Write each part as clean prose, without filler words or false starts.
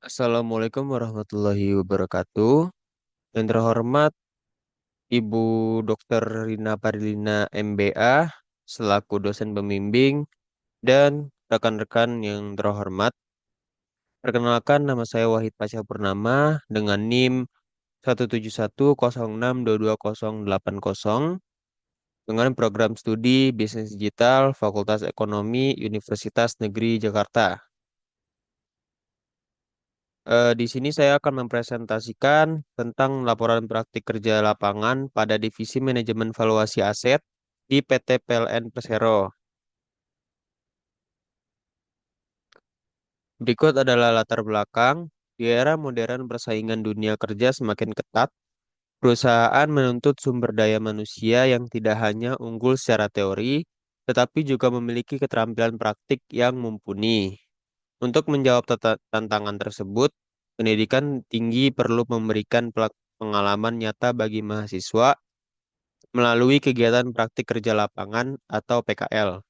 Assalamualaikum warahmatullahi wabarakatuh. Yang terhormat Ibu Dr. Rina Parilina MBA selaku dosen pembimbing dan rekan-rekan yang terhormat. Perkenalkan nama saya Wahid Pasha Purnama dengan NIM 17106228080 dengan program studi Bisnis Digital Fakultas Ekonomi Universitas Negeri Jakarta. Di sini saya akan mempresentasikan tentang laporan praktik kerja lapangan pada Divisi Manajemen Valuasi Aset di PT PLN Persero. Berikut adalah latar belakang. Di era modern persaingan dunia kerja semakin ketat, perusahaan menuntut sumber daya manusia yang tidak hanya unggul secara teori, tetapi juga memiliki keterampilan praktik yang mumpuni. Untuk menjawab tantangan tersebut, pendidikan tinggi perlu memberikan pengalaman nyata bagi mahasiswa melalui kegiatan praktik kerja lapangan atau PKL.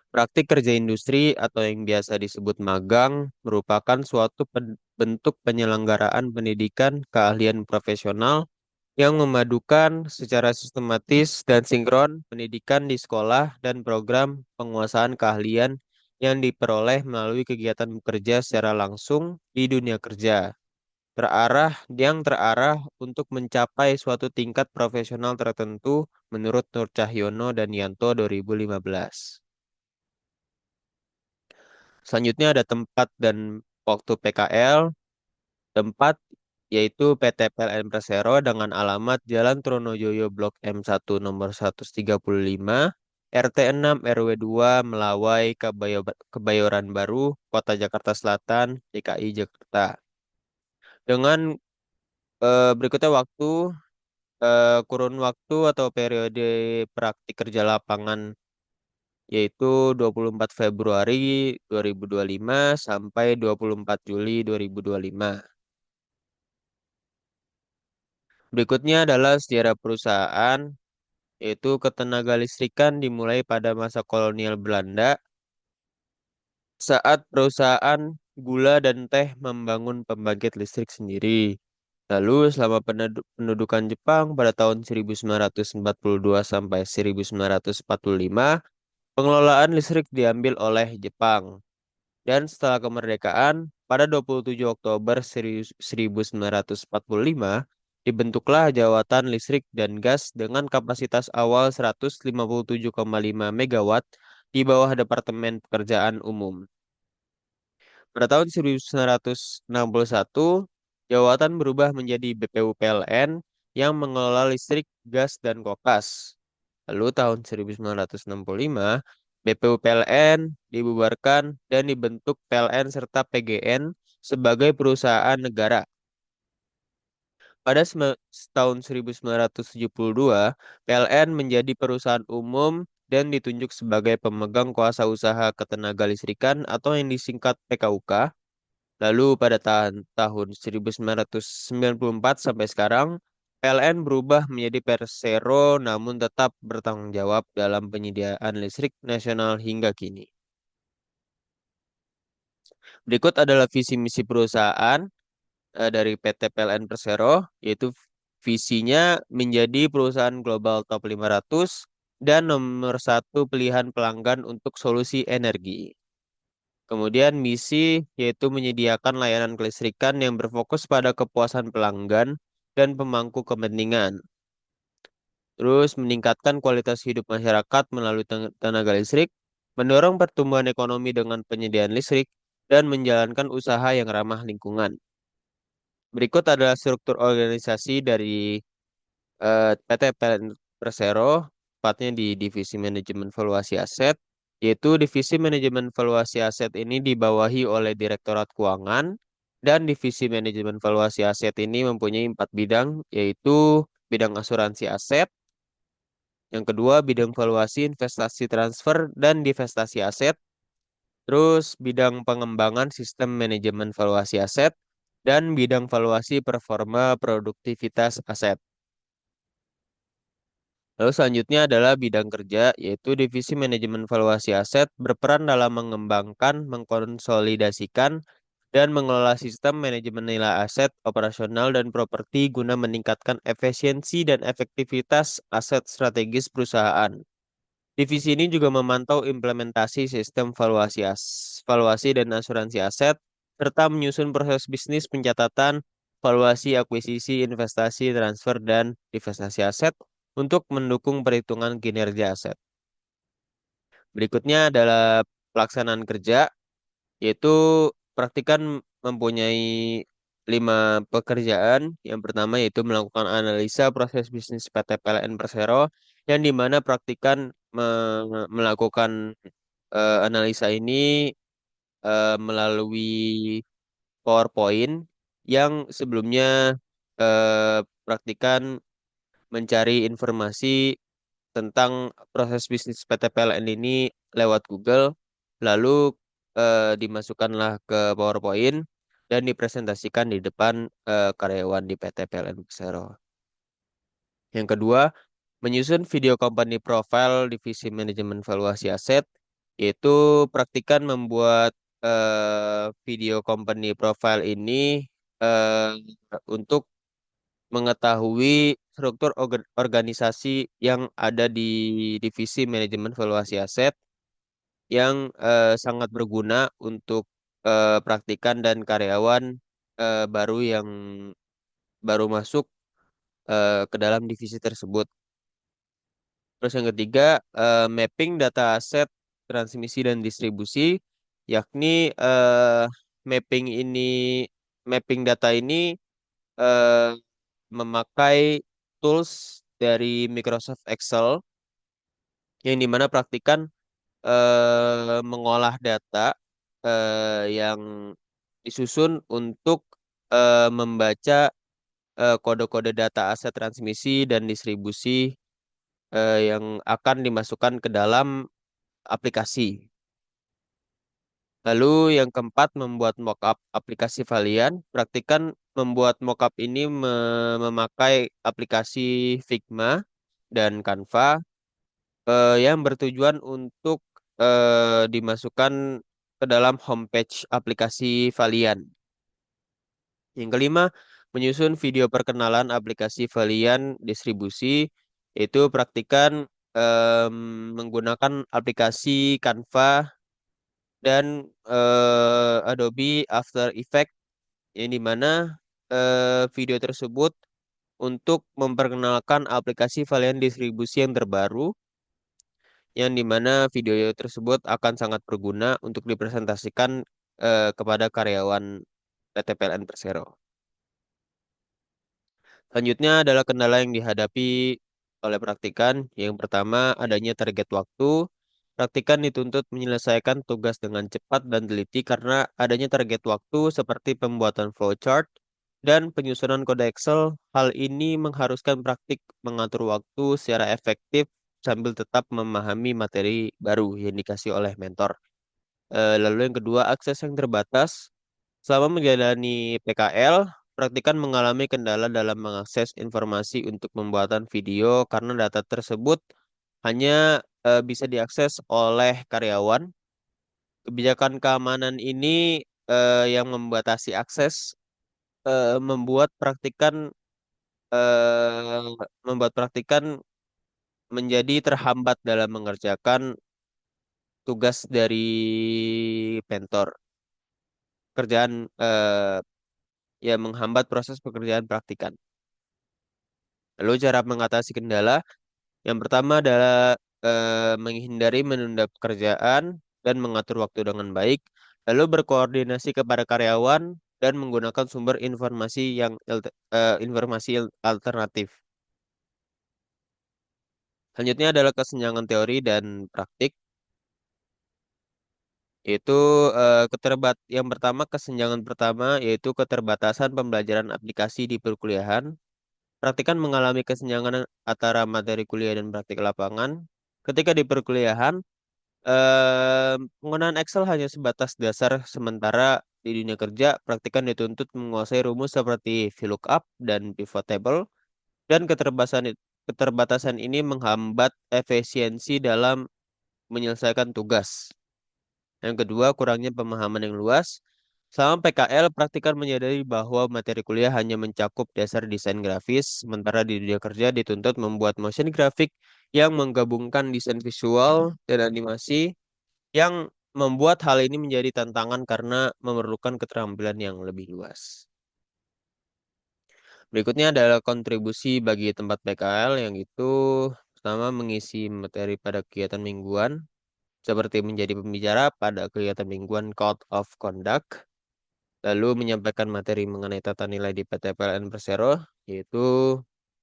Praktik kerja industri atau yang biasa disebut magang merupakan suatu bentuk penyelenggaraan pendidikan keahlian profesional yang memadukan secara sistematis dan sinkron pendidikan di sekolah dan program penguasaan keahlian yang diperoleh melalui kegiatan bekerja secara langsung di dunia kerja. Terarah untuk mencapai suatu tingkat profesional tertentu menurut Nur Cahyono dan Yanto 2015. Selanjutnya ada tempat dan waktu PKL. Tempat yaitu PT PLN Persero dengan alamat Jalan Tronojoyo Blok M1 nomor 135, RT 6 RW 2 Melawai, Kebayoran Baru, Kota Jakarta Selatan, DKI Jakarta. Dengan berikutnya kurun waktu atau periode praktik kerja lapangan yaitu 24 Februari 2025 sampai 24 Juli 2025. Berikutnya adalah sejarah perusahaan, yaitu ketenaga listrikan dimulai pada masa kolonial Belanda saat perusahaan gula dan teh membangun pembangkit listrik sendiri. Lalu selama pendudukan Jepang pada tahun 1942 sampai 1945, pengelolaan listrik diambil oleh Jepang. Dan setelah kemerdekaan, pada 27 Oktober 1945, dibentuklah Jawatan Listrik dan Gas dengan kapasitas awal 157,5 megawatt di bawah Departemen Pekerjaan Umum. Pada tahun 1961, jawatan berubah menjadi BPU PLN yang mengelola listrik, gas, dan kokas. Lalu tahun 1965, BPU PLN dibubarkan dan dibentuk PLN serta PGN sebagai perusahaan negara. Pada tahun 1972, PLN menjadi perusahaan umum dan ditunjuk sebagai pemegang kuasa usaha ketenaga listrikan atau yang disingkat PKUK. Lalu pada tahun 1994 sampai sekarang, PLN berubah menjadi Persero namun tetap bertanggung jawab dalam penyediaan listrik nasional hingga kini. Berikut adalah visi misi perusahaan dari PT PLN Persero, yaitu visinya menjadi perusahaan global top 500 dan nomor satu pilihan pelanggan untuk solusi energi. Kemudian misi yaitu menyediakan layanan kelistrikan yang berfokus pada kepuasan pelanggan dan pemangku kepentingan. Terus meningkatkan kualitas hidup masyarakat melalui tenaga listrik, mendorong pertumbuhan ekonomi dengan penyediaan listrik, dan menjalankan usaha yang ramah lingkungan. Berikut adalah struktur organisasi dari PT PLN Persero, tepatnya di Divisi Manajemen Valuasi Aset, yaitu Divisi Manajemen Valuasi Aset ini dibawahi oleh Direktorat Keuangan, dan Divisi Manajemen Valuasi Aset ini mempunyai 4 bidang, yaitu bidang asuransi aset, yang kedua bidang valuasi investasi transfer dan divestasi aset, terus bidang pengembangan sistem manajemen valuasi aset, dan bidang valuasi performa produktivitas aset. Lalu selanjutnya adalah bidang kerja, yaitu divisi manajemen valuasi aset berperan dalam mengembangkan, mengkonsolidasikan, dan mengelola sistem manajemen nilai aset, operasional, dan properti guna meningkatkan efisiensi dan efektivitas aset strategis perusahaan. Divisi ini juga memantau implementasi sistem valuasi dan asuransi aset, serta menyusun proses bisnis pencatatan, valuasi, akuisisi, investasi, transfer, dan divestasi aset untuk mendukung perhitungan kinerja aset. Berikutnya adalah pelaksanaan kerja, yaitu praktikan mempunyai 5 pekerjaan. Yang pertama yaitu melakukan analisa proses bisnis PT PLN Persero, yang dimana praktikan melakukan analisa ini melalui PowerPoint yang sebelumnya praktikan mencari informasi tentang proses bisnis PT PLN ini lewat Google, lalu dimasukkanlah ke PowerPoint dan dipresentasikan di depan karyawan di PT PLN Persero. Yang kedua, menyusun video company profile divisi manajemen valuasi aset, yaitu praktikan membuat video company profile ini eh, untuk mengetahui struktur organisasi yang ada di divisi manajemen valuasi aset yang sangat berguna untuk praktikan dan karyawan baru yang baru masuk ke dalam divisi tersebut. Terus yang ketiga, mapping data aset, transmisi dan distribusi, yakni mapping ini, mapping data ini eh, memakai tools dari Microsoft Excel yang dimana praktikan mengolah data yang disusun untuk membaca kode-kode data aset transmisi dan distribusi yang akan dimasukkan ke dalam aplikasi. Lalu yang keempat, membuat mockup aplikasi Valian. Praktikan membuat mockup ini memakai aplikasi Figma dan Canva yang bertujuan untuk dimasukkan ke dalam homepage aplikasi Valian. Yang kelima, menyusun video perkenalan aplikasi Valian distribusi, yaitu praktikan em, menggunakan aplikasi Canva dan Adobe After Effects, yang dimana video tersebut untuk memperkenalkan aplikasi Valian distribusi yang terbaru, yang dimana video tersebut akan sangat berguna untuk dipresentasikan kepada karyawan PT PLN Persero. Selanjutnya adalah kendala yang dihadapi oleh praktikan. Yang pertama, adanya target waktu. Praktikan dituntut menyelesaikan tugas dengan cepat dan teliti karena adanya target waktu seperti pembuatan flowchart dan penyusunan kode Excel. Hal ini mengharuskan praktik mengatur waktu secara efektif sambil tetap memahami materi baru yang dikasih oleh mentor. Lalu yang kedua, akses yang terbatas. Selama menjalani PKL, praktikan mengalami kendala dalam mengakses informasi untuk pembuatan video karena data tersebut hanya bisa diakses oleh karyawan. Kebijakan keamanan ini yang membatasi akses membuat eh, praktikan menjadi terhambat dalam mengerjakan tugas dari pentor. Kerjaan ya menghambat proses pekerjaan praktikan. Lalu cara mengatasi kendala, yang pertama adalah menghindari menunda pekerjaan dan mengatur waktu dengan baik, lalu berkoordinasi kepada karyawan dan menggunakan sumber informasi alternatif. Selanjutnya adalah kesenjangan teori dan praktik, yaitu yang pertama, kesenjangan pertama yaitu keterbatasan pembelajaran aplikasi di perkuliahan. Praktikan mengalami kesenjangan antara materi kuliah dan praktik lapangan. Ketika di perkuliahan, penggunaan Excel hanya sebatas dasar, sementara di dunia kerja, praktikan dituntut menguasai rumus seperti VLOOKUP dan pivot table, dan keterbatasan ini menghambat efisiensi dalam menyelesaikan tugas. Yang kedua, kurangnya pemahaman yang luas. Selama PKL, praktikan menyadari bahwa materi kuliah hanya mencakup dasar desain grafis, sementara di dunia kerja dituntut membuat motion grafik yang menggabungkan desain visual dan animasi yang membuat hal ini menjadi tantangan karena memerlukan keterampilan yang lebih luas. Berikutnya adalah kontribusi bagi tempat PKL yang itu pertama mengisi materi pada kegiatan mingguan seperti menjadi pembicara pada kegiatan mingguan Code of Conduct, lalu menyampaikan materi mengenai tata nilai di PTPLN Persero, yaitu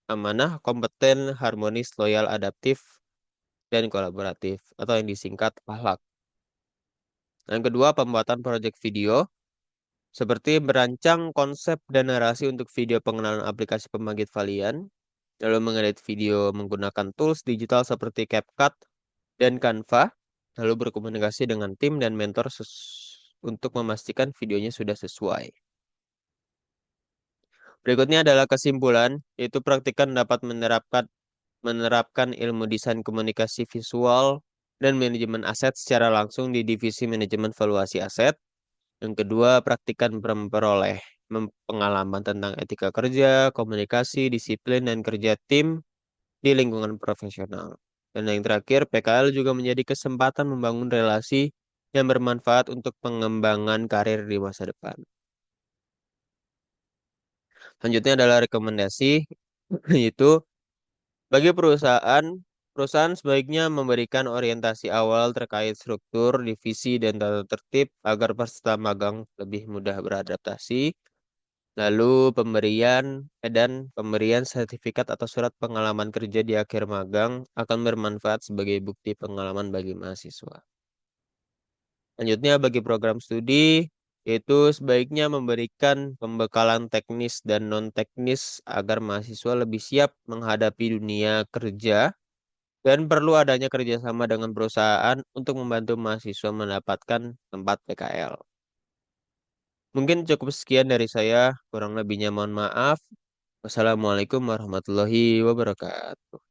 amanah, kompeten, harmonis, loyal, adaptif, dan kolaboratif, atau yang disingkat akhlak. Yang kedua, pembuatan proyek video, seperti merancang konsep dan narasi untuk video pengenalan aplikasi pembangkit Valian, lalu mengedit video menggunakan tools digital seperti CapCut dan Canva, lalu berkomunikasi dengan tim dan mentor untuk memastikan videonya sudah sesuai. Berikutnya adalah kesimpulan, yaitu praktikan dapat menerapkan ilmu desain komunikasi visual dan manajemen aset secara langsung di divisi manajemen valuasi aset. Yang kedua, praktikan memperoleh pengalaman tentang etika kerja, komunikasi, disiplin, dan kerja tim di lingkungan profesional. Dan yang terakhir, PKL juga menjadi kesempatan membangun relasi yang bermanfaat untuk pengembangan karir di masa depan. Selanjutnya adalah rekomendasi, yaitu bagi perusahaan sebaiknya memberikan orientasi awal terkait struktur, divisi, dan tata tertib agar peserta magang lebih mudah beradaptasi. Lalu pemberian sertifikat atau surat pengalaman kerja di akhir magang akan bermanfaat sebagai bukti pengalaman bagi mahasiswa. Selanjutnya bagi program studi, yaitu sebaiknya memberikan pembekalan teknis dan non-teknis agar mahasiswa lebih siap menghadapi dunia kerja dan perlu adanya kerjasama dengan perusahaan untuk membantu mahasiswa mendapatkan tempat PKL. Mungkin cukup sekian dari saya, kurang lebihnya mohon maaf. Wassalamualaikum warahmatullahi wabarakatuh.